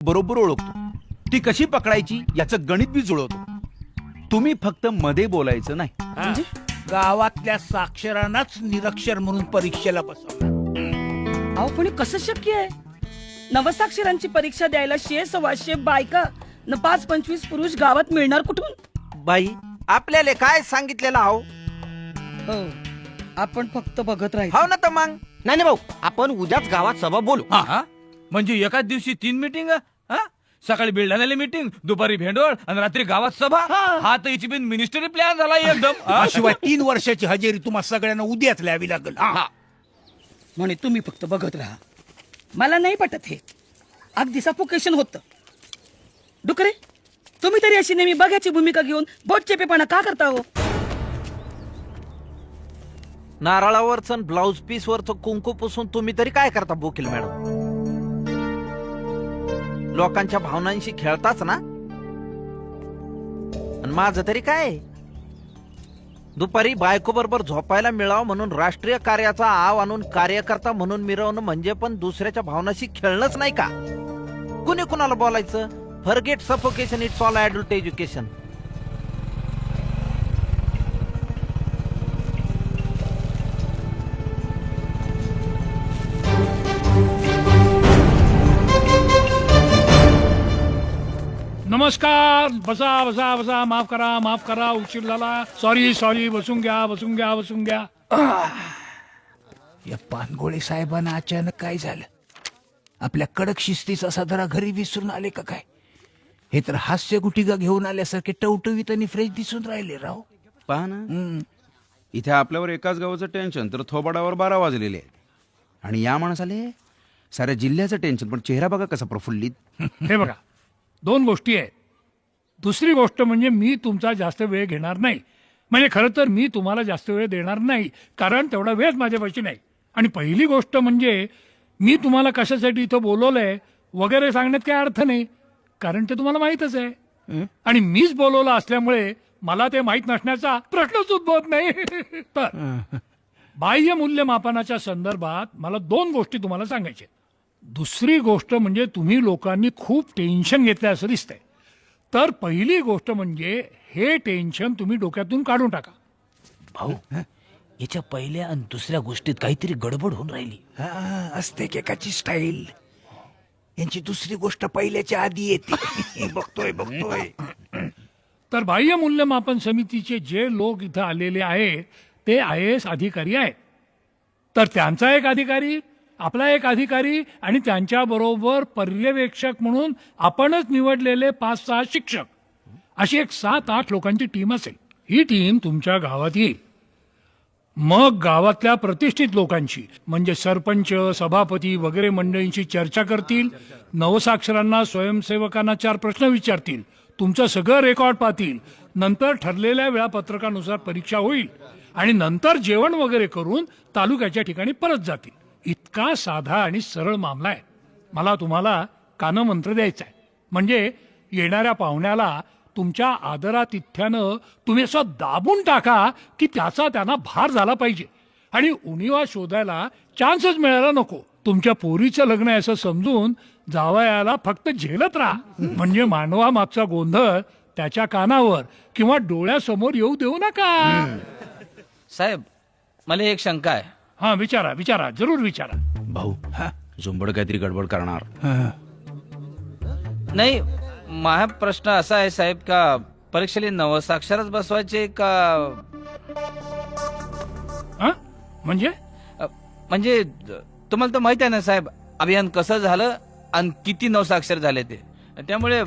बरोबर ओळखतो. ती कशी पकडायची याचं गणित बी जुळवतो. तुम्ही फक्त मध्ये बोलायचं नाही. म्हणजे गावातल्या साक्षरांनाच निरक्षर म्हणून परीक्षेला बसवलं. अहो पण हे कसं शक्य आहे? नवसाक्षरांची परीक्षा द्यायला 100-125 बायका न 5-25 पुरुष गावात मिळणार कुठून? बाई आपल्याला काय सांगितलेलं हाव हो, आपण फक्त बघत राहायचं. हाव ना तर मग नाही नाही भाऊ, आपण उद्याच गावात सभा बोलू. हा? म्हणजे एकाच दिवशी 3 मीटिंग? सकाळी बिल्डाण्याला मीटिंग, दुपारी भेंडोळ आणि रात्री गावात सभा. हा तर याची बिन मिनिस्टरी प्लॅन झाला एकदम. शिवाय 3 वर्षाची हजेरी तुम्हा सगळ्यांना उद्याच लिहावी लागेल. म्हणे तुम्ही फक्त बघत राहा. मला नाही पटत हे. अगदी सफोकेशन होतं. डुकरे, तुम्ही तरी अशी नेहमी बघ्याची भूमिका घेऊन बोटचेपेपणा का करता हो? नारळावरचं ब्लाउज पीस वरचं कुंकू पुसून तुम्ही तरी काय करता बोकील मॅडम? लोकांच्या भावनांशी खेळताच ना. आणि माझं तरी काय, दुपारी बायको बरोबर झोपायला मिळावं म्हणून राष्ट्रीय कार्याचा आव आणून कार्यकर्ता म्हणून मिरवणं म्हणजे पण दुसऱ्याच्या भावनाशी खेळणंच नाही का? कुणी कुणाला बोलायचं? Forget suffocation, it's all adult education. नमस्कार. बसा बसा बसा. माफ करा उशीर झाला. सॉरी. बसून घ्या. या पानगोळे साहेबांना अचानक काय झालं? आपल्या कडक शिस्तीचा सदरा घरी विसरून आले का काय? हे तर हास्य गुटिका घेऊन आल्यासारखे टवटवीत आणि फ्रेश दिसून राहिले राव. पहा ना, इथे आपल्यावर एकाच गावाचं टेन्शन तर थोबाडावर 12 वाजलेले आहेत. आणि या माणसाले साऱ्या जिल्ह्याचं टेन्शन, पण चेहरा बघा कसा प्रफुल्लित. हे बघा, 2 गोष्टी आहेत. दुसरी गोष्ट म्हणजे मी तुमचा जास्त वेळ घेणार नाही. म्हणजे खरं तर मी तुम्हाला जास्त वेळ देणार नाही, कारण तेवढा वेळ माझ्यापाशी नाही. आणि पहिली गोष्ट म्हणजे मी तुम्हाला कशासाठी इथं बोलवलंय वगैरे सांगण्यात काय अर्थ नाही, कारण ते तुम्हाला माहीतच आहे. आणि मीच बोलवलं असल्यामुळे मला ते माहीत नसण्याचा प्रश्नच उद्भवत नाही. तर बाह्य मूल्यमापनाच्या संदर्भात मला 2 गोष्टी तुम्हाला सांगायच्या. दुसरी गोष्ट म्हणजे तुम्ही लोकांनी खूप टेन्शन घेतलं असं दिसतंय. तर पहिली गोष्ट म्हणजे हे टेन्शन तुम्ही डोक्यातून काढून टाका. भाऊ, याच्या पहिल्या आणि दुसऱ्या गोष्टीत काहीतरी गडबड होऊन राहिली. असते एकाची स्टाईल. यांची दुसरी गोष्ट पहिल्याच्या आधी येते. बघतोय. तर बाह्य मूल्यमापन समितीचे जे लोक इथं आलेले आहेत ते IAS अधिकारी आहेत. तर त्यांचा एक अधिकारी, आपला एक अधिकारी आणि त्यांच्याबरोबर पर्यवेक्षक म्हणून आपणच निवडलेले 5-6 शिक्षक, अशी एक 7-8 लोकांची टीम असेल. ही टीम तुमच्या गावात येईल. मग गावातल्या प्रतिष्ठित लोकांची म्हणजे सरपंच, सभापती वगैरे मंडळींची चर्चा करतील. नवसाक्षरांना, स्वयंसेवकांना 4 प्रश्न विचारतील. तुमचं सगळं रेकॉर्ड पाहतील. नंतर ठरलेल्या वेळापत्रकानुसार परीक्षा होईल आणि नंतर जेवण वगैरे करून तालुक्याच्या ठिकाणी परत जातील. इतका साधा आणि सरळ मामला आहे. मला तुम्हाला कानमंत्र द्यायचा आहे. म्हणजे येणाऱ्या पाहुण्याला तुमच्या आदरातिथ्यानं तुम्ही असं दाबून टाका की त्याचा त्यांना भार झाला पाहिजे आणि उणिवा शोधायला चान्सच मिळायला नको. तुमच्या पोरीचं लग्न आहे असं समजून जावयाला फक्त झेलत राहा. म्हणजे मानवामागचा गोंधळ त्याच्या कानावर किंवा डोळ्यासमोर येऊ देऊ नका. साहेब, मला एक शंका आहे. हा, विचारा, जरूर विचारा. भाऊ, झुंबड काहीतरी गडबड करणार. नाही, माझा प्रश्न असा आहे साहेब, का परीक्षेला नवसाक्षरच बसवायचे का? म्हणजे म्हणजे तुम्हाला तर माहित आहे ना साहेब, अभियान कसं झालं आणि किती नवसाक्षर झाले ते. त्यामुळे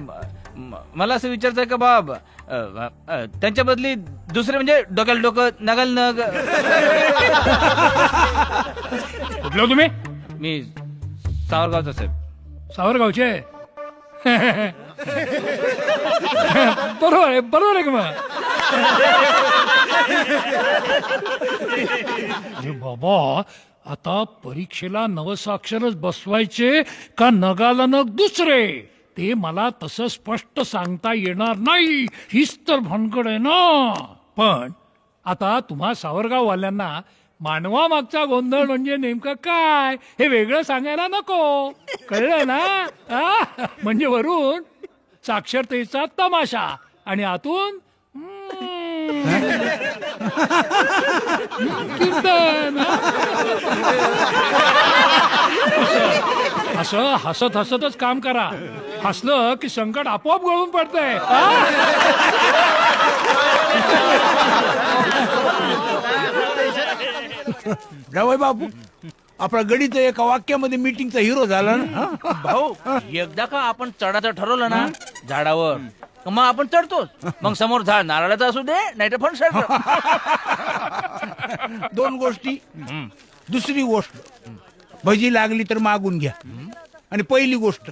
मला असं विचारायचं आहे का बाब, त्यांच्या बदली दुसरे म्हणजे डोक्याला डोकं नगाल नग. कुठलं तुम्ही? मी सावरगावचा साहेब. सावरगावचे? बरोबर आहे का मग? अरे बाबा, आता परीक्षेला नवसाक्षरच बसवायचे का नगाला नग दुसरे, ते मला तसं स्पष्ट सांगता येणार नाही. हीच तर भानगड आहे ना. पण आता तुम्हा सावरगाववाल्यांना मानवा मागचा गोंधळ म्हणजे नेमकं काय हे वेगळं सांगायला नको. कळलं ना? म्हणजे वरून साक्षरतेचा तमाशा आणि आतून कीर्तन. असं हसत हसतच काम करा. हसलं की संकट आपोआप गळून पडतंय. जावई बापू, आपला गणित एका वाक्यामध्ये मीटिंगचा हिरो झाला ना. भाऊ एकदा का आपण चढाचं ठरवलं ना झाडावर मग आपण चढतोच. मग समोर झाड नारळाचं असू दे नाही तर फणसाचं. दोन गोष्टी. दुसरी गोष्ट, भजी लागली तर मागून घ्या. आणि पहिली गोष्ट,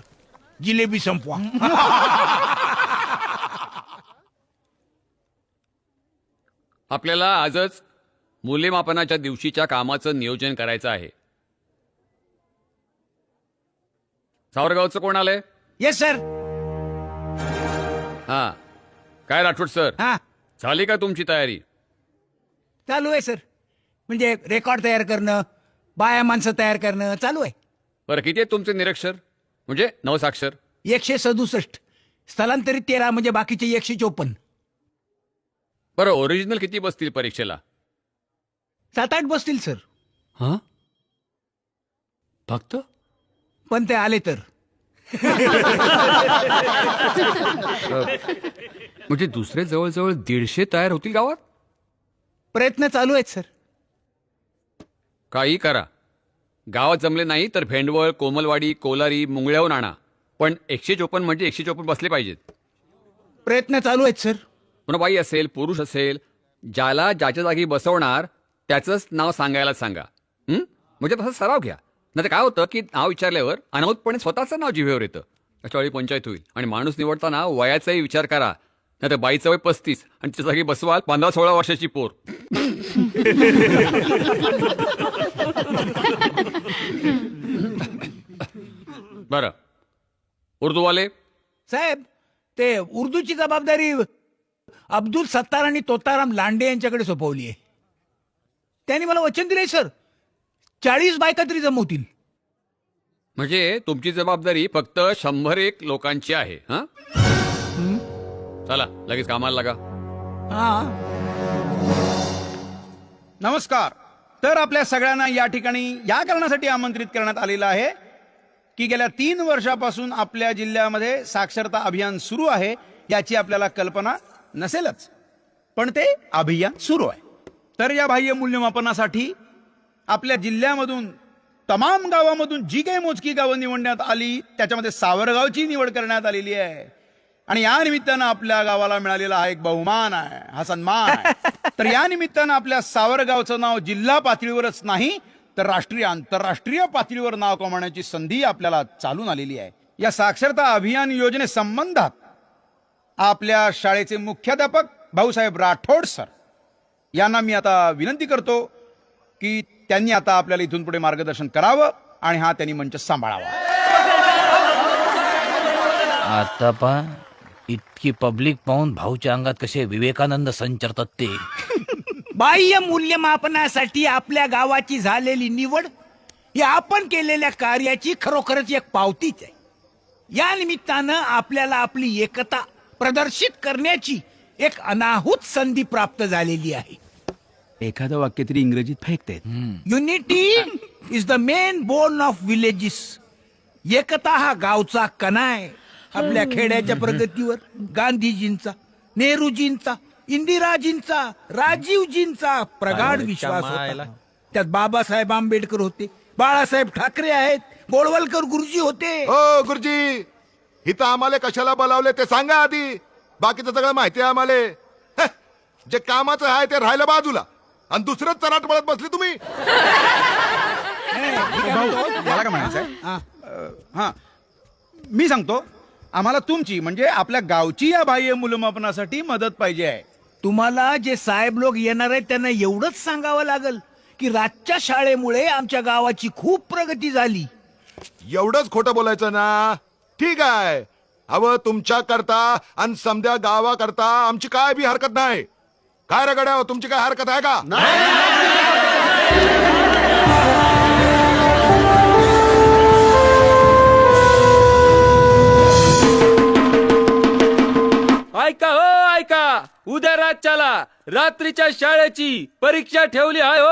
जिलेबी संपवा. आपल्याला आजच मूल्यमापनाच्या दिवशीच्या कामाचं नियोजन करायचं आहे. सावरगावचं कोण आलंय? Yes sir. हा, काय राठोड सर, हा, झाली का तुमची तयारी? चालू आहे सर. म्हणजे रेकॉर्ड तयार करणं, बाया माणसं तयार करणं चालू आहे. बरं, किती आहेत तुमचे निरक्षर म्हणजे नवसाक्षर? 167. स्थलांतरित 13 म्हणजे बाकीचे 154. बरं, ओरिजिनल किती बसतील परीक्षेला? 7-8 बसतील सर. हा, फक्त? पण ते आले तर. म्हणजे दुसरे जवळजवळ 150 तयार होतील गावात? प्रयत्न चालू आहेत सर. काही करा, गावात जमले नाही तर भेंडवळ, कोमलवाडी, कोलारी, मुंगळ्याहून आणा. पण 154 म्हणजे 154 बसले पाहिजेत. प्रयत्न चालू आहेत सर. पुन्हा बाई असेल, पुरुष असेल, ज्याला ज्याच्या जागी बसवणार त्याचंच नाव सांगायला सांगा. म्हणजे तसं सराव घ्या. नाही तर काय होतं की नाव विचारल्यावर अनाहूतपणे स्वतःचं नाव जिभेवर येतं. अशा वेळी पंचायत होईल. आणि माणूस निवडताना वयाचाही विचार करा. नाही तर बाईचं वय 35 आणि त्याच्या जागी बसवाल 15-16 वर्षाची पोर. बरं, उर्दूवाले? साहेब, ते उर्दूची जबाबदारी अब्दुल सत्तार आणि तोताराम लांडे यांच्याकडे सोपवली आहे. त्यांनी मला वचन दिले सर, 40 बायका तरी जमवतील. म्हणजे तुमची जबाबदारी फक्त 101 लोकांची आहे. हा, चला लगेच कामाला लागा. हा. नमस्कार. तर आपल्या सगळ्यांना या ठिकाणी या कारणासाठी आमंत्रित करण्यात आलेलं आहे की गेल्या 3 वर्षापासून आपल्या जिल्ह्यामध्ये साक्षरता अभियान सुरू आहे. याची आपल्याला कल्पना नसेलच, पण ते अभियान सुरू आहे. तर या बाह्य मूल्यमापनासाठी आपल्या जिल्ह्यामधून तमाम गावामधून जी काही मोजकी गावं निवडण्यात आली त्याच्यामध्ये सावरगावची निवड करण्यात आलेली आहे. आणि या निमित्तानं आपल्या गावाला मिळालेला हा एक बहुमान आहे, हा सन्मान आहे. तर या निमित्तानं आपल्या सावरगावचं नाव जिल्हा पातळीवरच नाही तर राष्ट्रीय आंतरराष्ट्रीय पातळीवर नाव कमावण्याची संधी आपल्याला चालून आलेली आहे. या साक्षरता अभियान योजनेसंबंधात आपल्या शाळेचे मुख्याध्यापक भाऊसाहेब राठोड सर यांना मी आता विनंती करतो की त्यांनी आता आपल्याला इथून पुढे मार्गदर्शन करावं आणि हा त्यांनी मंच सांभाळावा. आता पा इतकी पब्लिक पाहून भाऊच्या अंगात कसे विवेकानंद संचरतात ते. बाह्य मूल्यमापनासाठी आपल्या गावाची झालेली निवड ही आपण केलेल्या कार्याची खरोखरच एक पावतीच आहे. या निमित्तानं आपल्याला आपली एकता प्रदर्शित करण्याची एक अनाहूत संधी प्राप्त झालेली आहे. एखादं वाक्य तरी इंग्रजीत फेकतायत. Unity is the main bone of villages. एकता हा गावचा कणा आहे. आपल्या खेड्याच्या प्रगतीवर गांधीजींचा, नेहरूजींचा, इंदिराजींचा, राजीवजींचा प्रगाढ विश्वास होता. त्यात बाबासाहेब आंबेडकर होते, बाळासाहेब ठाकरे आहेत, गोळवलकर गुरुजी होते. हो गुरुजी, इथं आम्हाला कशाला बोलावले ते सांगा आधी. बाकीचं सगळं माहिती आहे आम्हाला. जे कामाचं आहे ते राहिलं बाजूला आणि दुसरंच चराट पळत बसली तुम्ही. मला काय म्हणायचं हा, मी सांगतो. आम्हाला तुमची म्हणजे आपल्या गावची या बाह्य मूल्यमापनासाठी मदत पाहिजे आहे. तुम्हाला जे साहेब लोक येणार आहेत त्यांना एवढंच सांगावं लागल की रातच्या शाळेमुळे आमच्या गावाची खूप प्रगती झाली. एवढंच खोटं बोलायचं ना? ठीक आहे, अव तुमच्या करता आणि समध्या गावा करता आमची काय बी हरकत नाही. काय रगड्या, तुमची काय हरकत आहे का? ऐका हो ऐका, उद्या रातच्याला रात्रीच्या शाळेची परीक्षा ठेवली आहे हो.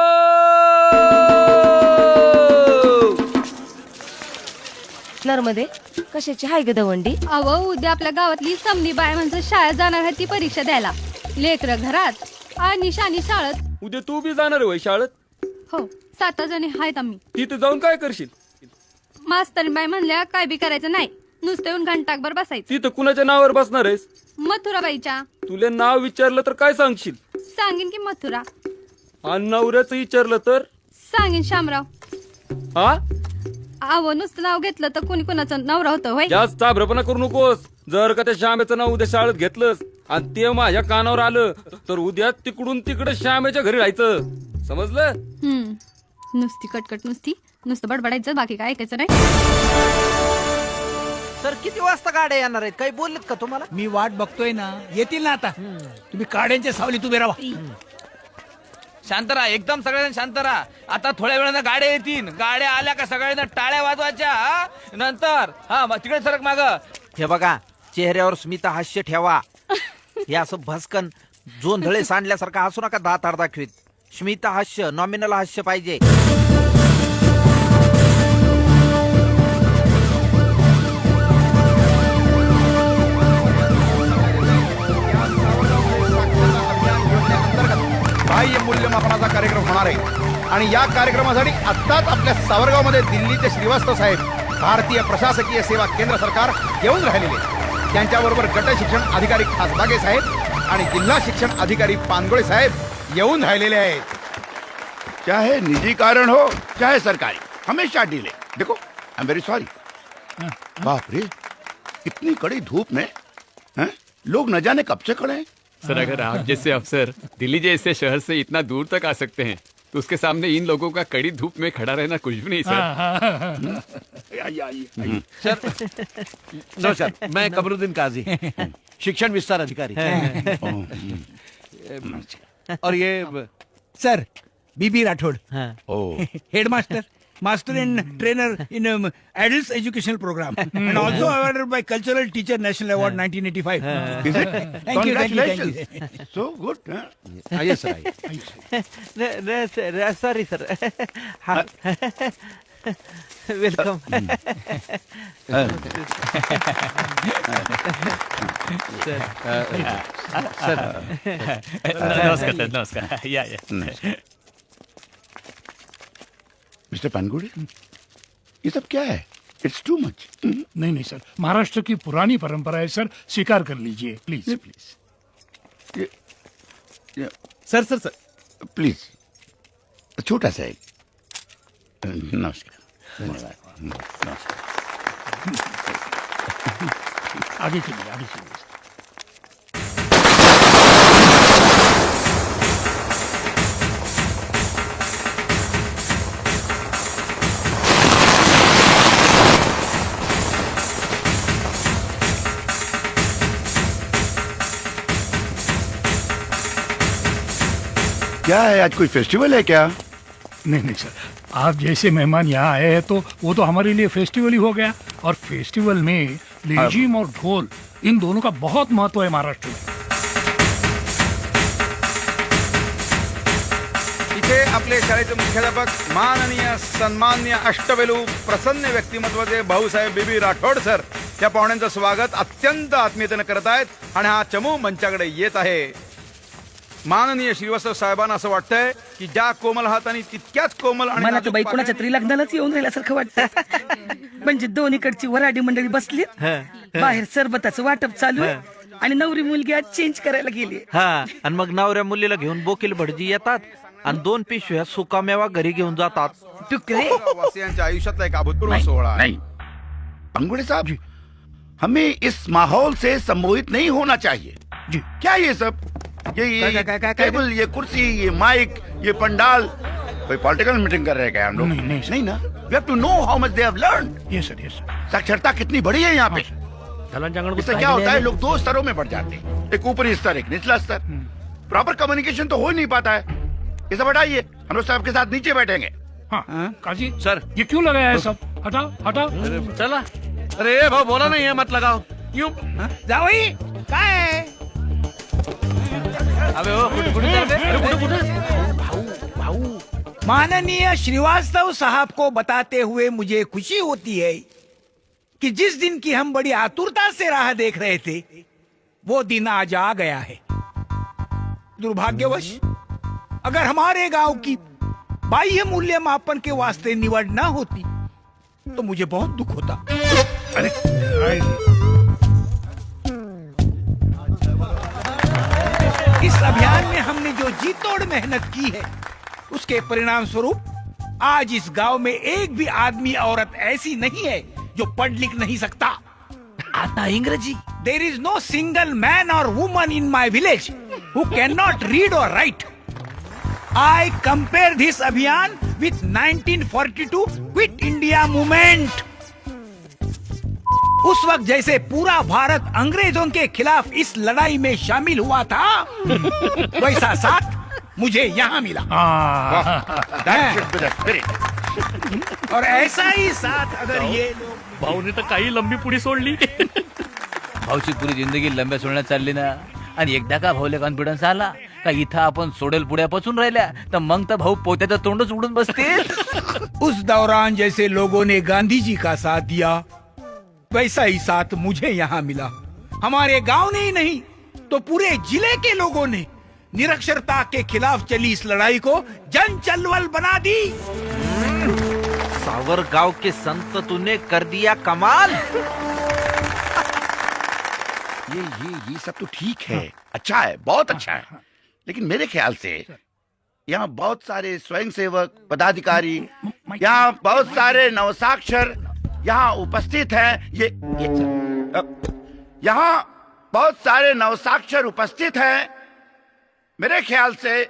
नर्मदे कशाची हाय ग दवंडी? अव उद्या आपल्या गावातली समनी बाय माणसं शाळेत जाणार आहे ती परीक्षा द्यायला. लेकरं घरात आणि शानी शाळेत. उद्या तू बी जाणार होय शाळेत? हो 7 जणी आहेत आम्ही. तिथं जाऊन काय करशील? मास्तरी बाई म्हणल्या काय बी करायचं नाही, नुसतं येऊन घंटाकभर बसायचं. तिथं कुणाच्या नावावर बसणार आहेस? मथुराबाईच्या. तुला नाव विचारलं तर काय सांगशील? सांगीन की मथुरा. आणि नवऱ्याचं विचारलं तर? सांगीन शामराव. हा, अव नुसतं नाव घेतलं तर कोणी कोणाचं नवरा होतं होय. जास्त चाभरपणा करू नकोस. जर का त्या श्यामेचं नाव उद्या शाळेत घेतलंस आणि ते माझ्या कानावर आलं तर उद्या तिकडून तिकडे श्यामेच्या घरी राहायचं, समजलं? नुसती कटकट नुसतं बडबडायचं, बाकी काय ऐकायचं नाही. सर किती वाजता गाड्या येणार आहेत, काही बोललेत का तुम्हाला? मी वाट बघतोय ना, येतील ना आता. तुम्ही काड्यांच्या सावलीत उभे राहा. शांत राहा, एकदम सगळ्यांना शांत राहा. आता थोड्या वेळानं गाड्या येतील. गाड्या आल्या का सगळ्यांना टाळ्या वाजवायच्या. हा? नंतर हा तिकडे सरक माग. हे बघा, चेहऱ्यावर स्मित हास्य ठेवा. हे असं भस्कन जोंधळे सांडल्यासारखं हसू नका दात आड दाखवीत. स्मित हास्य, नॉमिनल हास्य पाहिजे. बाह्य मूल्यमापनाचा कार्यक्रम होणार आहे आणि या कार्यक्रमासाठी आत्ताच आपल्या सावरगावमध्ये दिल्लीचे श्रीवास्तव साहेब, भारतीय प्रशासकीय सेवा केंद्र सरकार येऊन राहिलेले. त्यांच्याबरोबर गट शिक्षण अधिकारी खासबागे साहेब आणि जिल्हा शिक्षण अधिकारी पानगोळे साहेब येऊन राहिलेले आहेत. चाहे निजी कारण हो चाहे सरकारी, हमेशा डिले. देखो आई एम वेरी सॉरी. बाप रे, इतनी कड़ी धूप में हैं? लोग न जाने कब से खड़े हैं. सर अगर आप जैसे अफसर दिल्ली जैसे शहर से इतना दूर तक आ सकते हैं तो उसके सामने इन लोगों का कड़ी धूप में खड़ा रहना कुछ भी नहीं सर. नमस्कार, मैं कमरुद्दीन काजी, शिक्षण विस्तार अधिकारी. और ये सर बीबी राठोड, ओ headmaster, master and trainer in adult educational program and also awarded by cultural teacher national award 1985. Is it? Thank you, thank you, thank you. Congratulations. So good. Huh? आइए sir आइए. Sorry sir. Welcome. नमस्कार sir, नमस्कार. या mister पानगुड़ी, ये सब क्या है? It's too much. नहीं sir, Maharashtra की पुरानी परंपरा है सर, स्वीकार कर लीजिए please. Please sir sir sir please, छोटा सा एक. नमस्कार. आगे चलिए, आगे चलिए. क्या है, आज कोई फेस्टिवल है क्या? नहीं सर, आप जैसे मेहमान यहाँ आए हैं तो वो तो हमारे लिए फेस्टिवल ही हो गया. और फेस्टिवल में लेजिम और ढोल इन दोनों का बहुत महत्व है महाराष्ट्र में. इथे आपले शाळेचे मुख्याध्यापक माननीय सन्माननीय अष्टवेलू प्रसन्न व्यक्तिमत्वाचे भाऊसाहेब बीबी राठोड सर या पाहुण्यांचं स्वागत अत्यंत आत्मीयतेने करत आहेत आणि हा चमू मंचाकडे येत आहे. माननीय श्रीवास्तव साहेबांना असं वाटतंय की ज्या कोमल हाताने तितक्याच कोमल आणि मला तर नाजूक बाई कुणाच्या पाकळ्यांनी- तरी लग्नालाच येऊन राहिल्यासारखं वाटतं. म्हणजे दोन्हीकडची वराडी मंडळी बसली, बाहेर सरबताचं वाटप चालू आहे आणि नवरी मुलगी आज चेंज करायला गेली. हा, आणि मग नवऱ्या मुलीला घेऊन बोकील भटजी येतात आणि 2 पिशव्या सुकामेवा घरी घेऊन जातात. टुकरे वासियांच्या आयुष्यातला एक अभूतपूर्व सोहळा आहे. नहीं पानगुड़ी साहब जी, हमें इस माहौल से सम्मोहित नहीं होना चाहिए. जी. क्या ये सब, ये टेबल, ये कुर्सी, ये माइक, ये पंडाल, कोई पॉलिटिकल मीटिंग कर रहे हैं क्या हम लोग? नहीं, सर. नहीं ना. We have to know how much they have learned. Yes sir, yes sir. साक्षरता कितनी बड़ी है यहाँ पे. इससे क्या होता है, लोग 2 स्तरों में बढ़ जाते हैं, एक ऊपरी स्तर एक निचला स्तर. प्रॉपर कम्युनिकेशन तो हो ही नहीं पाता है. ये सब हटाइए, मनोज साहब के साथ नीचे बैठेंगे। हाँ काजी सर। ये क्यों लगाया है सब? हटाओ हटाओ। चला. अरे भाऊ बोला नाही हे मत लगाव. यूं. जावई काय अबे हो कुठे कुठे चालते? माननीय श्रीवास्तव साहब को बताते हुए मुझे खुशी होती है कि जिस दिन की हम बड़ी आतुरता से राह देख रहे थे वो दिन आज आ गया है। दुर्भाग्यवश अगर हमारे गांव की बाह्य मूल्य मापन के वास्ते निवड न होती तो मुझे बहुत दुख होता। अरे इस अभियान में हमने जो जी तोड़ मेहनत की है उसके परिणाम स्वरूप आज इस गांव में एक भी आदमी औरत ऐसी नहीं है जो पढ़ लिख नहीं सकता। आता इंग्रजी. There is no single man or woman in my village who cannot read or write. I compare this अभियान with 1942 Quit India movement. उस वक्त जैसे पूरा भारत अंग्रेजों के खिलाफ इस लड़ाई में शामिल हुआ था वैसा साथ मुझे यहाँ मिला। That should be the spirit. और ऐसा ही साथ अगर ये भाऊने तर काही लंबी पुढी सोडली। भाऊची पुरी जिंदगी लंब्या सोडण्यात चालली ना आणि एकदा का भाऊला कॉन्फिडन्स आला का इथं आपण सोडेल पुढ्यापासून राहिल्या तर मग तर भाऊ पोत्याचं तोंडच उडून बसते। उस दौरान जैसे लोगों ने गांधी जी का साथ दिया वैसा ही साथ मुझे यहाँ मिला। हमारे गांव ने ही नहीं तो पूरे जिले के लोगों ने निरक्षरता के खिलाफ चली इस लड़ाई को जन चलवल बना दी। सावर गांव के संत तूने कर दिया कमाल. ये सब तो ठीक है, अच्छा है, बहुत अच्छा है, लेकिन मेरे ख्याल से यहाँ बहुत सारे स्वयंसेवक पदाधिकारी, यहाँ बहुत सारे नवसाक्षर यहाँ उपस्थित हैं। यहाँ बहुत सारे नवसाक्षर उपस्थित हैं। मेरे ख्याल से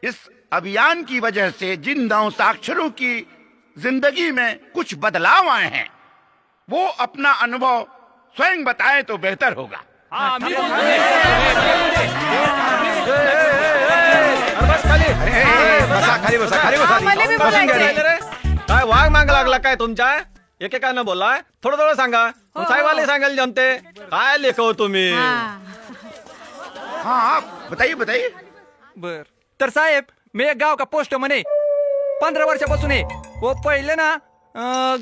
इस अभियान की वजह से जिन नवसाक्षरों की जिंदगी में कुछ बदलाव आए हैं वो अपना अनुभव स्वयं बताएं तो बेहतर होगा। खाली बसा काय वाघ माग लागला काय तुमच्या एकेकानं बोललाय थोडं थोडं सांगा साहेबाला सांगायला जमते काय लेखो तुम्ही हाँ बताइए बताइए। बर तर साहेब मी एक गाव का पोस्ट मने 15 वर्षापासून है वो पहले ना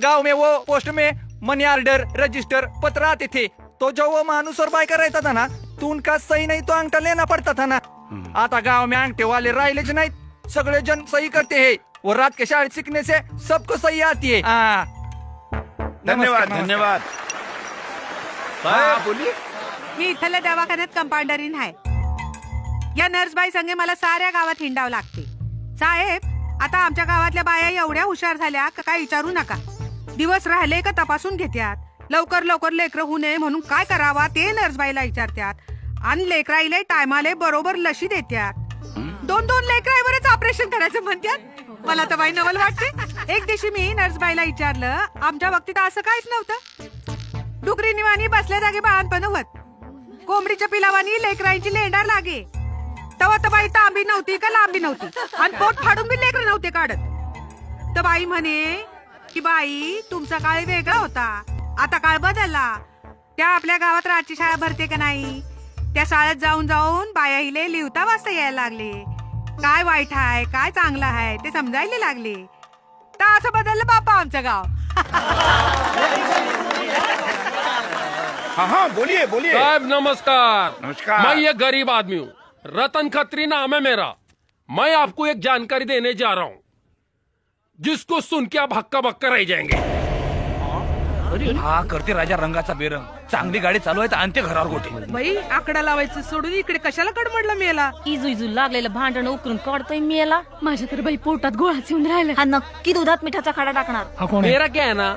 गाव में वो पोस्ट में मनी ऑर्डर रजिस्टर पत्र आते थे तो जो वो मानुस और बायका रहता था ना तो उनका सही नहीं तो अंगठा लेना पड़ता था ना। आता गांव में अंगठे वाले राहिलेच नहीं, सगळे जन सही करते हैं। वो रात के शाळेत सीखने से सबको सही आती है। धन्यवाद धन्यवाद। बोलिए। मी इथल्या दवाखान्यात कंपाऊंडरीन आहे। या नर्सबाई संगे मला साऱ्या गावात हिंडावं लागते। साहेब आता आमच्या गावातल्या बाया एवढ्या हुशार झाल्या का काय विचारू नका। दिवस राहिले का तपासून घेत्यात, लवकर लवकर लेकर होऊ नये म्हणून काय करावा ते नर्सबाईला विचारतात आणि लेकराईले टायमाले बरोबर लशी देत्यात। 2-2 लेकराईवरच ऑपरेशन करायचं म्हणतात। मला तर बाई नवल वाटते। एक दिवशी मी नर्सबाईला विचारलं आमच्या बाबतीत असं काहीच नव्हतं। डुकरी निवाणी बसल्या जागी बाळांपण होत, कोंबडीच्या पिलावानी लेकराईची लेंडार लागे। तवा तर बाई तांबी नव्हती का लांबी नव्हती आणि पोट फाडून बी लेकर नव्हते काढत। तर बाई म्हणे की बाई तुमचा काळ वेगळा होता, आता काळ बदलला। त्या आपल्या गावात रातची शाळा भरते का नाही, त्या शाळेत जाऊन जाऊन बाया हिले लिहिता वाचता यायला लागले। काय वाईट आहे काय चांगलं आहे ते समजायला लागले। तर असं बदललं बापा आमचं गाव। हाँ हाँ बोलिए बोलिए। साहब नमस्कार। नमस्कार। मैं ये गरीब आदमी हूँ, रतन खत्री नाम है मेरा। मैं आपको एक जानकारी देने जा रहा हूँ जिसको सुन के आप हक्का बक्का रह जाएंगे। हा करते राजा रंगाचा बेरंग, चांगली गाडी चालू आहे तर आणते घरावर गोटे। बाई आकडा लावायचं सोडून इकडे कशाला कडमडला मेला। इजू इजू लागलेलं भांडण उकरून काढतोय मेला। माझ्या तर बाई पोटात गोळाच येऊन राहिला। हा नक्की दुधात मिठाचा खडा टाकणार। हा कोण आहे? मेरा क्या है ना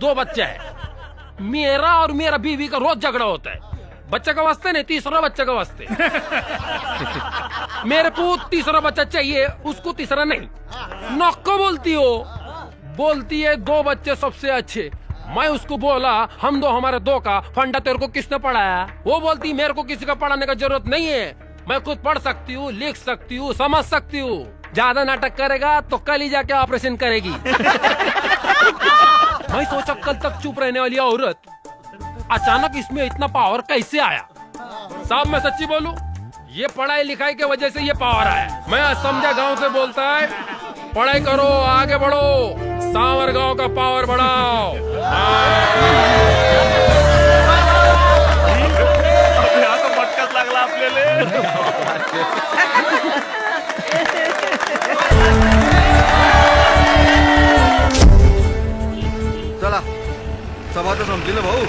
2 बच्चे है, मेरा और मेरा बीवी का रोज झगड़ा होता है। बच्चे का वास्ते नहीं, तीसरा बच्चे का वास्ते। मेरे को तीसरा बच्चा चाहिए, उसको तीसरा नहीं। नौको बोलती हो, बोलती है 2 बच्चे सबसे अच्छे। मैं उसको बोला हम दो हमारे 2 का फंडा तेरे को किसने पढ़ाया? वो बोलती मेरे को किसी का पढ़ाने का जरूरत नहीं है, मैं खुद पढ़ सकती हूँ, लिख सकती हूँ, समझ सकती हूँ। ज्यादा नाटक करेगा तो कल ही जाके ऑपरेशन करेगी। मैं सोचा कल तक चुप रहने वाली औरत अचानक इसमें इतना पावर कैसे आया? साहब मैं सच्ची बोलूं, ये पढ़ाई लिखाई के वजह से ये पावर आया। मैं समझा गांव से बोलता है, पढ़ाई करो, आगे बढ़ो, सांवर गांव का पावर बढ़ाओ। मटकाच लागला आपल्याला। चला सभा तर संपली ना भाऊ,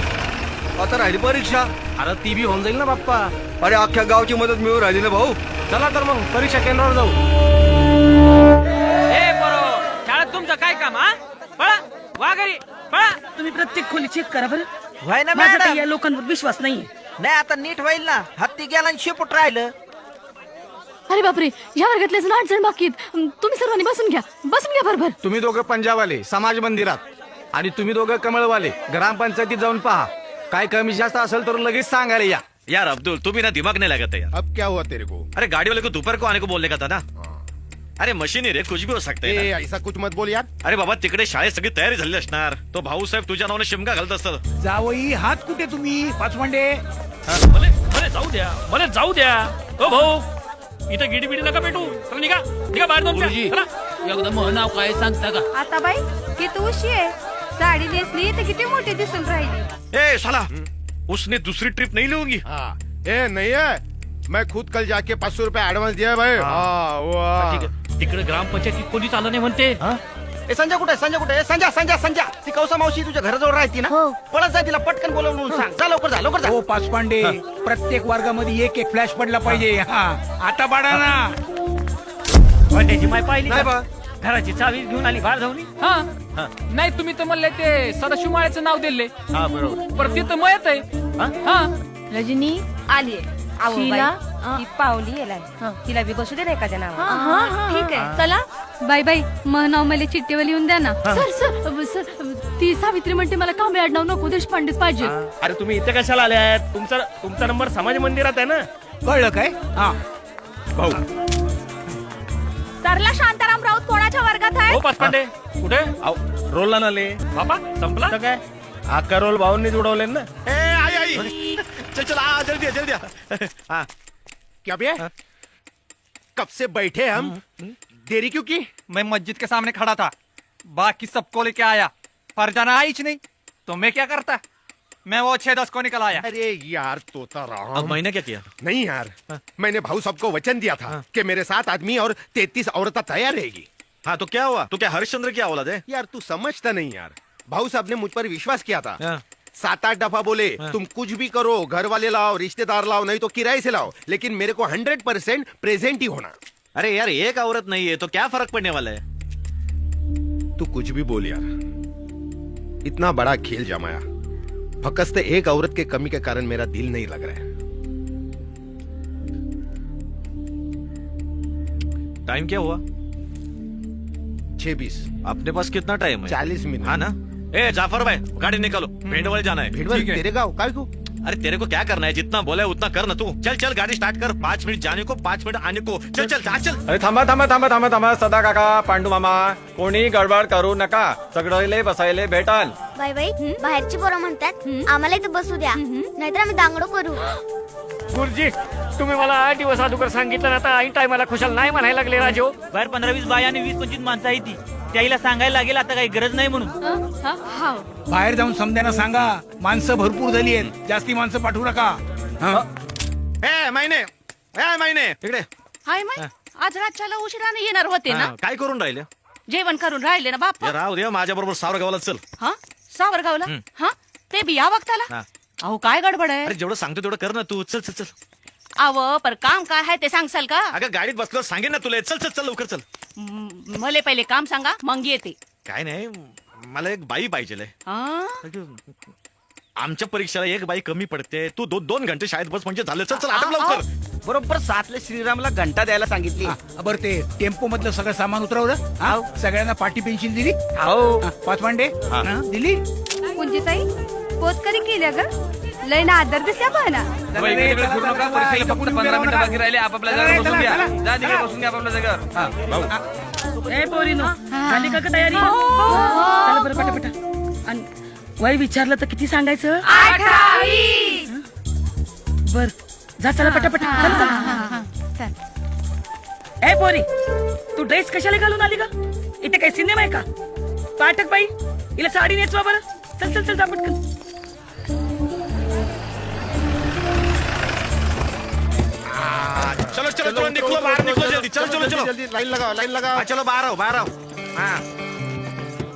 आता राहिली परीक्षा. अरे ती बी होऊन जाईल ना बाप्पा. अरे अख्ख्या गावची मदत मिळून राहिली ना भाऊ. चला तर मग परीक्षा केंद्रावर जाऊ. ए बरो, शाळेत तुमचं काय काम? हा पळा, वा घरी पळा. तुम्ही प्रत्येक खोली चेक करा बरं. व्हाय ना माझा मॅडम. काही या लोकांवर विश्वास नाही. नाही आता नीट होईल ना. हत्ती गेला आणि शेपूट राहिलं. अरे बापरे, या वर्गातले जण 8 जण बाकी आहेत. तुम्ही सर्वांनी बसून घ्या बरोबर. तुम्ही दोघं पंजाबवाले समाज मंदिरात आणि तुम्ही दोघं कमळवाले ग्रामपंचायतीत जाऊन पहा. काय कमी जास्त असेल तर लगेच सांगायला या. यार अब्दुल तू भी ना दिमाग नहीं लगाता यार. अब क्या हुआ तेरे को? अरे गाड़ी वाले को दोपहर को आने को बोलने का था ना. अरे मशीन रे कुछ भी हो सकता है ना. ऐसा कुछ मत बोल यार. अरे बाबा तिकडे शाळेत सगळी तयारी झाली असणार. तो भाऊसाहेब तुझ्या नावाने शिमगा घालत असतात. जावई हात कुठे तुम्ही पाचवंडे? मला जाऊ द्या. ओ भाऊ, इथं गिडीबिडी नका पेटू. चला निघा बाहेर जाऊन. एकदम नाव काय सांगता का? आता बाई किती उशी आहे, साडी नेसली तर किती मोठी दिसून राहिली. ए साला उसने दूसरी ट्रिप नहीं लूंगी. ए नहीं है, मैं खुद कल जाके 500 रुपए एडवांस दिया भाई. तिकडे ग्रामपंचायतीत कोणी चाललं नाही म्हणते. ए संजय कुठे? संजय ती कौसा मावशी तुझ्या घराजवळ राहते ना. पळत जा तिला पटकन बोलवून सांग. जा लवकर जा. हो पाचपांडे, प्रत्येक वर्गामध्ये एक फ्लॅश पडला पाहिजे. हा आता बाळा ना. त्याची माय पाहिली नाही बा. घराची चावी घेऊन आली बाहेर जाऊन. हा नाही तुम्ही तर म्हणले ते सदाशिव माळेचं नाव दिले. हा बरोबर. पर ती तर मयत आहे. हा रजनी आलीये. शीला ती पावली येलाय. तिला बी बसू दे ना एखाद्या नाव. ठीक आहे चला. बाई नाव मला चिठ्ठीवर लिहून द्या ना. सर ती सावित्री म्हणते मला कांबळे आडनाव नको, देशपांडेच पाहिजे. अरे तुम्ही इथे कशाला आल्यात? तुमचा नंबर समाज मंदिरात आहे ना. कळलं काय? हा भाऊ सरला शांताराम राऊत कोणाच्या वर्गात आहे? हो पाचपांडे कुठे? रोलला नाले बाबा संपला काय? अक्का रोल भाऊंनीच उडवले ना. ए आई चल आ जल्दी हाँ क्या भैया? कब से बैठे हम, देरी क्यों की? मैं मस्जिद के सामने खड़ा था, बाकी सबको लेके आया, फरजाना आई ही नहीं, तो मैं क्या करता? मैं वो 6-10 को निकल आया. अरे यार तोता राम. अब मैंने क्या किया? नहीं यार, मैंने भाऊ सबको वचन दिया था कि मेरे 7 आदमी और 33 औरतें तैयार रहेगी. हाँ तो क्या हुआ? तो क्या हरिश्चंद्र की औलाद है? यार तू समझता नहीं यार. भाऊ साहब ने मुझ पर विश्वास किया था. 7-8 दफा बोले तुम कुछ भी करो, घर वाले लाओ, रिश्तेदार लाओ, नहीं तो किराए से लाओ, लेकिन मेरे को 100% प्रेजेंट ही होना. अरे यार एक औरत नहीं है तो क्या फर्क पड़ने वाला है? तू कुछ भी बोल यार, इतना बड़ा खेल जमाया, फकस्त एक औरत के कमी के कारण मेरा दिल नहीं लग रहा है. टाइम क्या हुआ? 6:20. अपने पास कितना टाइम है? 40 मिनट. हाँ ना. ए जाफर भाई गाड़ी निकालो, भेंडवाले जाना है. भिड़वाल तेरे गाँव काय को? अरे तेरे को क्या करना है? जितना बोला है उतना कर ना तू. चल गाड़ी स्टार्ट कर. 5 मिनट जाने को, 5 मिनट आने को. चल चल. अरे थांबा सदा काका, पांडू मामा, कोणी गडबड करू नका. सगळे बसायले भेटाल. बाई बाहेरची पोरं म्हणतात आम्हाला इथं बसू द्या, नाहीतर आम्ही दांगडो करू. गुरुजी तुम्ही मला 8 दिवस अगोदर सांगितलं ना, आता ऐन टायमाला खुशाल नाही म्हणायला लागले राजो. बाहेर 15-20 बाया आणि 20-25 माणसं आहे ती. त्याला सांगायला लागेल आता काही गरज नाही म्हणून. बाहेर जाऊन समद्यांना सांगा, माणसं भरपूर झाली आहेत, जास्ती माणसं पाठवू नका. ए महिने इकडे. हाय माय, आज रातच्याला उशिराने येणार होते ना. काय करून राहिले? जेवण करून राहिले ना बाप्पा. राहू दे, माझ्या बरोबर सावरगावला चल. हा सावरगावला. हा ते बी या वक्ताला. अहो काय गडबड आहे? अरे जेवढं सांगतो तेवढं कर ना तू. चल. अव पर काम काय आहे ते सांगसाल का? अगं गाडीत बसलो सांगेन ना तुला. चल लवकर चल. मले पहिले काम सांगा मग येते. काय नाही, मला एक बाई पाहिजे. आमच्या परीक्षेला एक बाई कमी पडते. तू 2 घंटे शाळेत बस म्हणजे झालं. चल आता लवकर. बरोबर 7ला श्रीरामला घंटा द्यायला सांगितली. बरं ते टेम्पो मधलं सगळं सामान उतरवलं. सगळ्यांना पाटी पेन्शिल दिली. हो पाचपांडे दिली. कोणची ताई पोत कधी केल्या ग? लय ना आदर दिसल्या पण इकडे तिकडे फिरू नका, परीक्षेला फक्त 15 मिनिटं बाकी राहिले. आपापल्या जागेवर बसून घ्या. जा तिकडे बसून घ्या आपापल्या जागेवर. ए पोरीनो झाली का तयारी चला बरं पटापटा. आणि वय विचारलं तर किती सांगायचं? बर जा चला पटापटा. चल चल. ए पोरी तू ड्रेस कशाला घालून आली का? इथे काही सिनेमा आहे का? पाठक बाई हिला साडी नेसवा बरं. चल चल चल जा पटकन. चलो चलो चलो निकलो बाहर निकलो जल्दी. चलो चलो चलो जल्दी लाइन लगाओ, लाइन लगाओ, हाँ, चलो बाहर आओ बाहर आओ. हाँ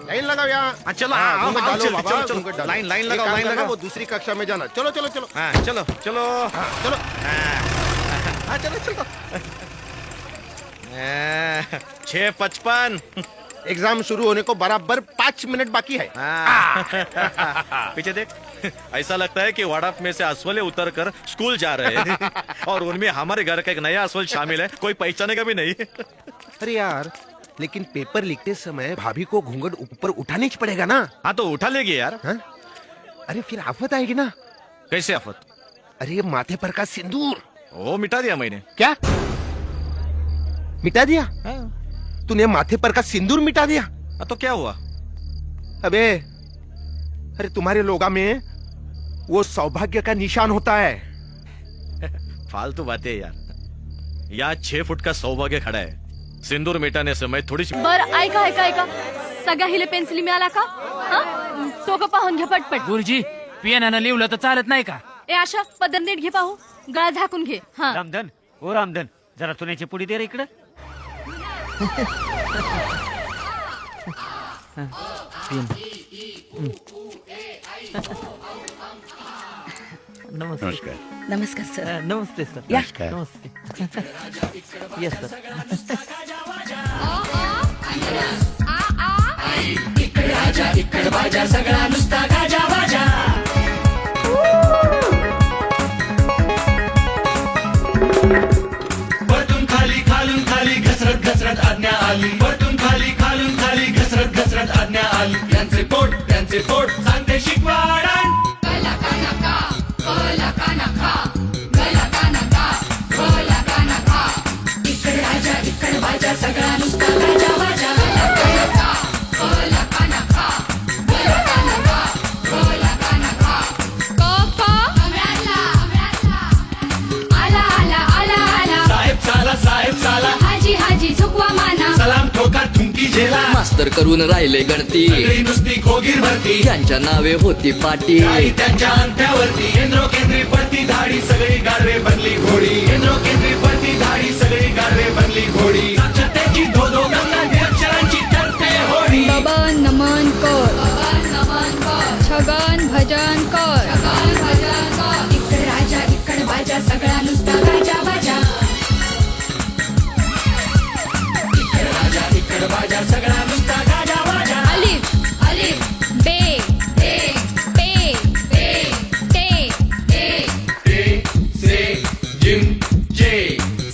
लाइन लगाओ यहाँ. हाँ, चलो हाँ, आओ, घूंघट आओ, डालो जल्दी, बाबा, चलो, चलो. घूंघट डालो. लाइन लाइन एक लगाओ काम लाइन करना, लगाओ. वो दूसरी कक्षा में जाना. चलो चलो चलो. हाँ चलो चलो. हाँ, चलो. हाँ चलो चलो. 6:55. एग्जाम शुरू होने को बराबर 5 मिनट बाकी है. पीछे देख. ऐसा लगता है कि वाड़ाफ में से असवले उतर कर स्कूल जा रहे हैं और उनमें हमारे घर का एक नया असवल शामिल है. कोई पहचानेगा भी नहीं. अरे यार, लेकिन पेपर लिखते समय भाभी को घूंघट ऊपर उठानी ही पड़ेगा ना. हाँ तो उठा लेगी यार. हाँ? अरे फिर आफत आएगी ना. कैसे आफत? अरे माथे पर का सिंदूर. वो मिटा दिया मैंने. क्या मिटा दिया? तूने माथे पर का सिंदूर मिटा दिया? हाँ, तो क्या हुआ? अबे अरे तुम्हारे लोगा में वो सौभाग्य का निशान होता है. फालतू बातें यार. यहाँ 6 फुट का सौभाग्य खड़ा है. सिंदूर मिटाने समय थोड़ी सी. बर ऐका ऐका ऐका सगळ्या हिले पेन्सिली मिळाला का? टोकं पाहून घे पटपट. गुरुजी पियानानं लिवलं तर चालत नाही का? ए आशा पदर नीट घे पाहू. गळा झाकून घे. हा रामधन ओ रामधन जरा चुन्याची पुडी दे रे इकडे. नमस्कार. नमस्कार सर. नमस्ते सर. या. नमस्ते. Yes sir. वरतून खाली खालून खाली घसरत घसरत आज्ञा आली. वरतून खाली खालून खाली घसरत घसरत आज्ञा आली. यांचे पोट सांगते शिकवाडण. इकड राजा इकड बाजा सगळा नुसता गाजा वाजा. साहेब साला हाजी हाजी झुकवा माना. सलाम ठोका थुंकी झेला. मास्तर करून राहिले गणती. सगळी नुसती खोगीर भरती. त्यांच्या नावे होती पाटी. काही त्यांच्या अंगठ्यावरती केंद्रो केंद्री पडती धाडी. सगळी गाडवे बनली घोडी. केंद्रो केंद्री पडती धाडी. सगळी गाडवे बनली घोडी. साक्षरतेची धोधो गंगा अक्षरांची ठरते होडी. बबन नमन कर. छगन भजन कर. इकड राजा इकड बाजा सगळा नुसता गाजा बाजा. इकड राजा इकड बाजा सगळा नुसता गाजा बाजा. अलिफ अलिफ बे बे पे पे ते ते से जिम जे.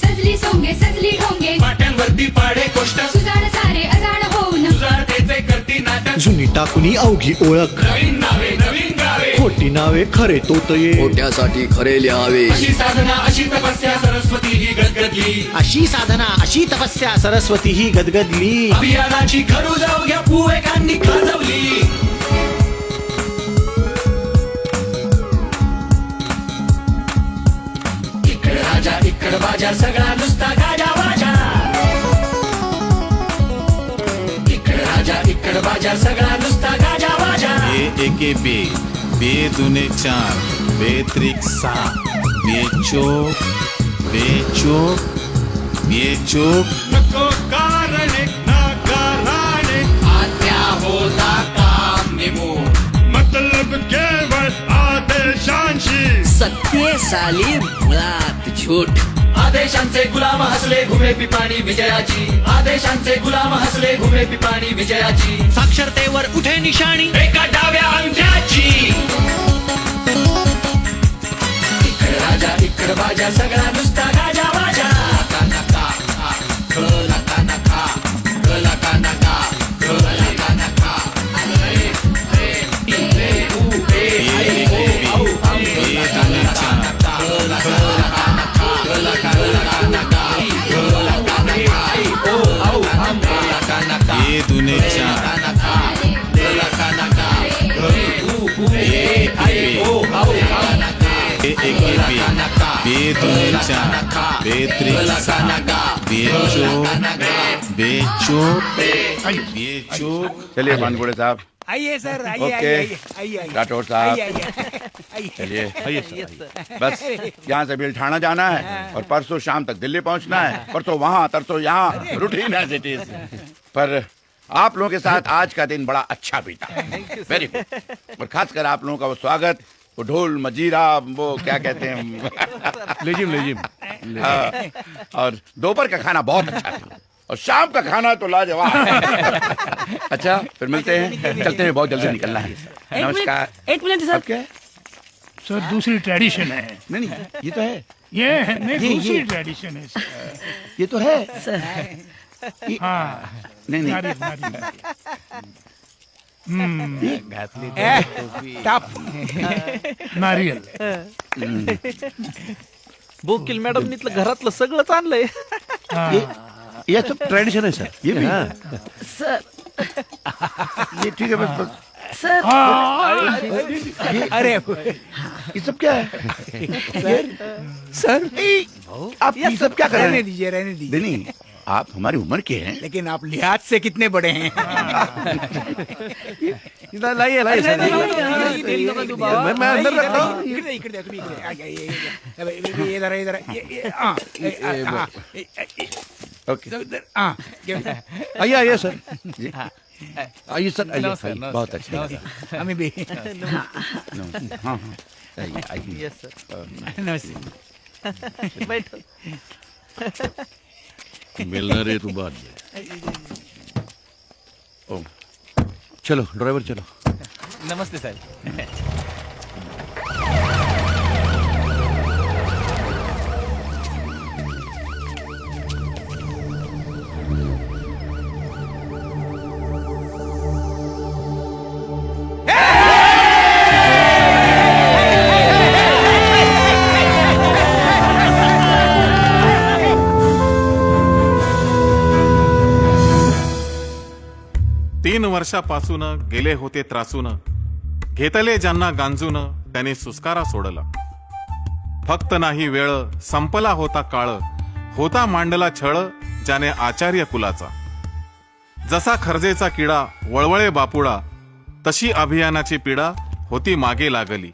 सजली सोंगे सजली ढोंगे. पाट्यांवरती पाडे कोष्ट. सुजाण सारे अजाण होऊन. सुजाणतेचे करती नाटक. जुनी टाकुनी अवघी ओळख. नवीन नावे नवीन गावे. खोटी नावे खरे तोतये. खोट्यासाठी खरे लिहावे. अशी साधना अशी तपस्या सरस्वती ही गदगदली. अशी साधना अशी तपस्या सरस्वती ही गदगदली. अभियानाची खरू जाऊ घ्या पूर्वकांनी खाजवली. इकड राजा इकड बाजा सगळा नुसता गाजा वाजा. इकड राजा इकड बाजा सगळा नुसता गाजा वाजा. एके बे बे दुने 4 बे त्रिक 6 बे चोक बे चोक. नको कारण ना कारण. आज्ञा होता काम निमून. मतलब केवळ आदेशांशी. सत्य साली मुळात झूठ. आदेशांचे गुलाम हसले घुमे पिपाणी विजयाची. आदेशांचे गुलाम हसले घुमे पिपाणी विजयाची. साक्षरतेवर उठे निशाणी. एका डाव्या अंगठ्याची. इकड राजा इकड बाजा सगळा नुसता गाजा वाजा. बे दुने चार बे त्रिक सहा बे चोक चलिए भानगुड़े साहब। आइए सर, आइए ओके। आइए आइए आइए राठौड़ साहब। आइए चलिए आइए बस यहाँ से बिलठाना जाना है और परसों शाम तक दिल्ली पहुँचना है। परसों वहाँ तरसों यहाँ, रूटीन एज इट इज। पर आप लोगों के साथ आज का दिन बड़ा अच्छा बीता, वेरी गुड। और खासकर आप लोगों का वो स्वागत, वो ढोल मजीरा, वो क्या कहते हैं, लेजिम। हाँ, और दोपहर का खाना बहुत अच्छा था और शाम का खाना तो लाजवाब। अच्छा, फिर मिलते हैं, चलते हैं, बहुत जल्दी निकलना है। नमस्कार। एक मिनट सर। क्या सर दूसरी ट्रेडिशन है। नहीं ये तो है, ये है नहीं, दूसरी ट्रेडिशन है सर। ये तो है सर। हाँ नहीं नारियल। नारियल। बोकील मॅडम घरातलं सगळंच आणलंय. ये सब ट्रेडिशन है सर, ये भी सर ये ठीक है। बस सर अरे ये सब क्या है सर, आप ये सब क्या कर रहे रहने हैं? दीजिए, रहने दीजिए। नहीं, आप हमारी उम्र के हैं। लेकिन आप लिहाज से कितने बड़े हैं? लाइए मैं अंदर रखता हूँ। ओके, आइए सर, आइए सर, नमस्कार, आइए। बहुत अच्छा। हमें भी हाँ आइए। Yes, sir. नमस्ते। बैठो. मिलना रे तू बाद में। चलो ड्राइवर चलो। नमस्ते साहेब. तीन वर्षापासून गेले होते त्रासून, घेतले ज्यांना गांजून त्याने सुस्कारा सोडला. फक्त नाही वेळ, संपला होता काळ, होता मांडला छळ ज्याने आचार्य कुलाचा. जसा खर्जेचा किडा वळवळे बापुडा, तशी अभियानाची पिढा होती मागे लागली.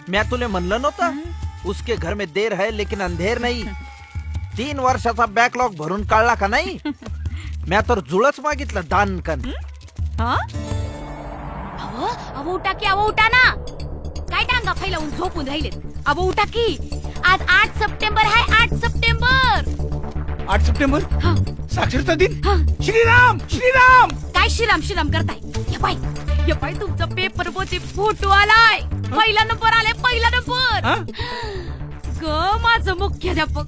मैं तुले म्हणलं नव्हतं, उसके घर में देर है लेकिन अंधेर नहीं. 3 वर्षाचा बॅकलॉग भरून काढला का नाही. मैं तर जुळच मागितलं दानकन. अहो उठा की, अहो उठा ना. काय टांगा फैलावून झोपून राहिलेत. अहो उठा की, आज 8 सप्टेंबर आहे. 8 सप्टेंबर. 8 सप्टेंबर साक्षरता दिन. श्रीराम श्रीराम. काय श्रीराम करताय? ये बाई तुमचा पेपर मध्ये फोटो आलाय. पहिला नंबर आलाय, पहिला नंबर. ग माझं मुख्याध्यापक.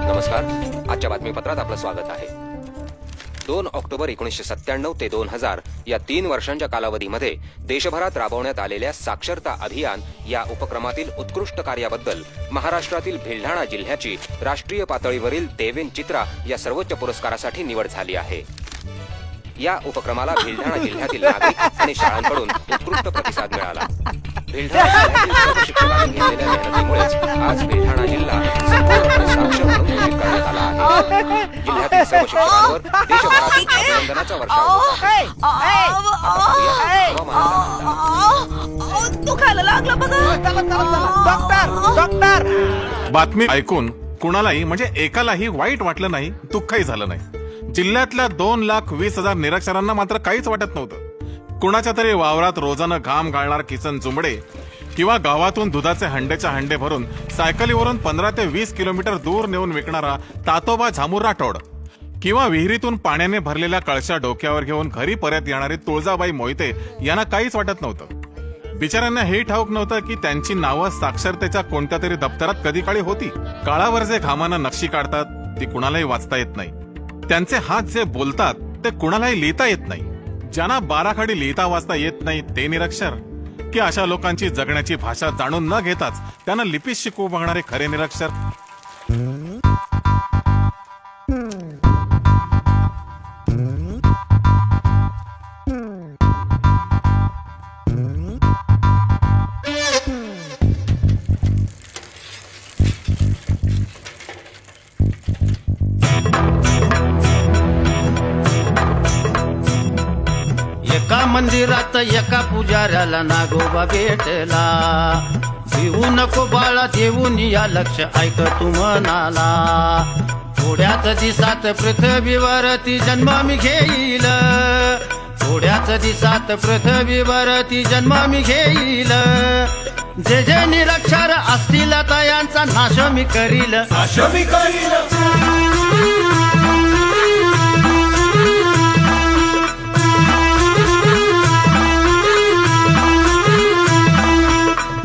नमस्कार. आजच्या बातमीपत्रात आपलं स्वागत आहे. 2 ऑक्टोबर 1997 ते 2000 या 3 वर्षांच्या कालावधीमध्ये देशभरात राबवण्यात आलेल्या साक्षरता अभियान या उपक्रमातील उत्कृष्ट कार्याबद्दल महाराष्ट्रातील बुलढाणा जिल्ह्याची राष्ट्रीय पातळीवरील देवेन चित्रा या सर्वोच्च पुरस्कारासाठी निवड झाली आहे. या उपक्रमाला बुलढाणा जिल्ह्यातील नागरिक आणि शाळांकडून उत्कृष्ट प्रतिसाद मिळाला. बुलढाणा जिल्ह्यातील सर्व शिक्षकांनी घेतलेल्या मेहनतीमुळेच आज बुलढाणा जिल्हा संपूर्णपणे साक्षर म्हणून घोषित करण्यात आला आहे. जिल्ह्यातील सर्व शिक्षकांवर देशभरातून अभिनंदनाचा वर्षाव होत आहे. दुखायला लागलं बघा. डॉक्टर. बातमी ऐकून कुणालाही म्हणजे एकालाही वाईट वाटलं नाही, दुःखही झालं नाही. जिल्ह्यातल्या 2,20,000 निरक्षरांना मात्र काहीच वाटत नव्हतं. कुणाच्या तरी वावरात रोजानं घाम गाळणार किसन जुंबडे किंवा गावातून दुधाचे हंडेच्या हंडे भरून सायकलीवरून 15 ते 20 किलोमीटर दूर नेऊन विकणारा तातोबा झामू राठोड किंवा विहिरीतून पाण्याने भरलेल्या कळशा डोक्यावर घेऊन घरी परत येणारी तुळजाबाई मोहिते यांना काहीच वाटत नव्हतं. बिचाऱ्यांना हे ठाऊक नव्हतं की त्यांची नावं साक्षरतेच्या कोणत्या तरी दप्तरात कधी काळी होती. काळावर जे घामानं नक्षी काढतात ती कुणालाही वाचता येत नाही. त्यांचे हात जे बोलतात ते कुणालाही लिहिता येत नाही. ज्यांना बाराखडी लिहिता वाचता येत नाही ते निरक्षर, की अशा लोकांची जगण्याची भाषा जाणून न घेताच त्यांना लिपी शिकवू बघणारे खरे निरक्षर? एका मंदिरात एका पुजाऱ्याला नागोबा भेटला. देऊ नको बाळा देऊन या लक्ष ऐक तू म्हणाला. थोड्याच दिसात पृथ्वीवर ती जन्म मी घेईल. थोड्याच दिसात पृथ्वीवर ती जन्म मी घेईल. जे जे निरक्षर असतील तयांचा नाश मी करील. नाश मी करील.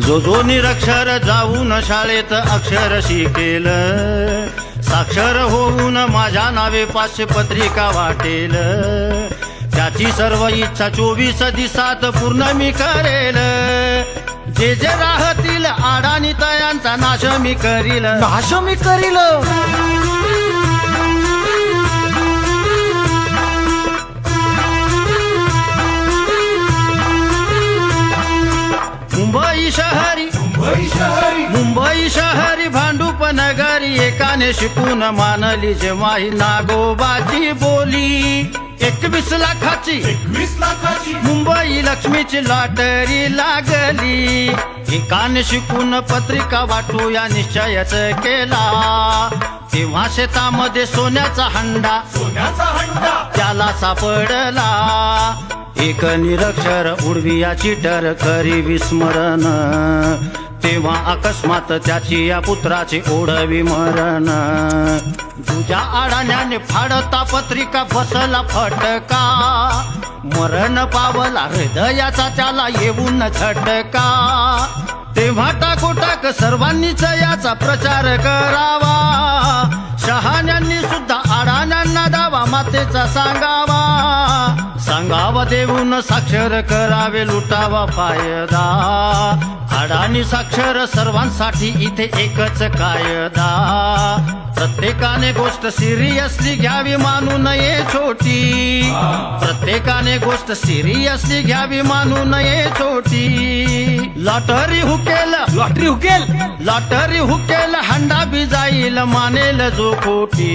जो जो निरक्षर जाऊन शाळेत अक्षर शिकेल. साक्षर होऊन माझ्या नावे 500 पत्रिका वाटेल. त्याची सर्व इच्छा 24 दिवसात पूर्ण मी करेल. जे जे राहतील आडानी तयांचा नाश मी करील. नाश मी करील. मुंबई शहरी भांडूप नगरी एकाने शिकून मानली जेव्हा ही नागोबाची बोली. 21 लाखाची मुंबई लक्ष्मीची लॉटरी लागली. एकाने शिकून पत्रिका वाटू या निश्चयच केला. तेव्हा शेतामध्ये सोन्याचा हंडा त्याला सापडला. एक निरक्षर उडविया चिटर करी विस्मरण. तेव्हा अकस्मात त्याची या पुत्राची ओढवी मरण. तुझ्या आडाण्याने फाडता पत्रिका बसला फटका. मरण पावला हृदयाचा त्याला येऊन झटका. तेव्हा टाकोटाक सर्वांनीच याचा प्रचार करावा. शहाण्यांनी सुद्धा आडाण्यांना दावा मातेचा सांगावा. सांगावा देऊन साक्षर करावे लुटावा फायदा. आडाणी साक्षर सर्वांसाठी इथे एकच कायदा. प्रत्येकाने गोष्ट सिरियसली घ्यावी मानू नये छोटी. प्रत्येकाने गोष्ट सिरियसली घ्यावी मानू नये छोटी. लॉटरी हुकेल लॉटरी हुकेल हंडा बी जाईल मानेल जो खोटी.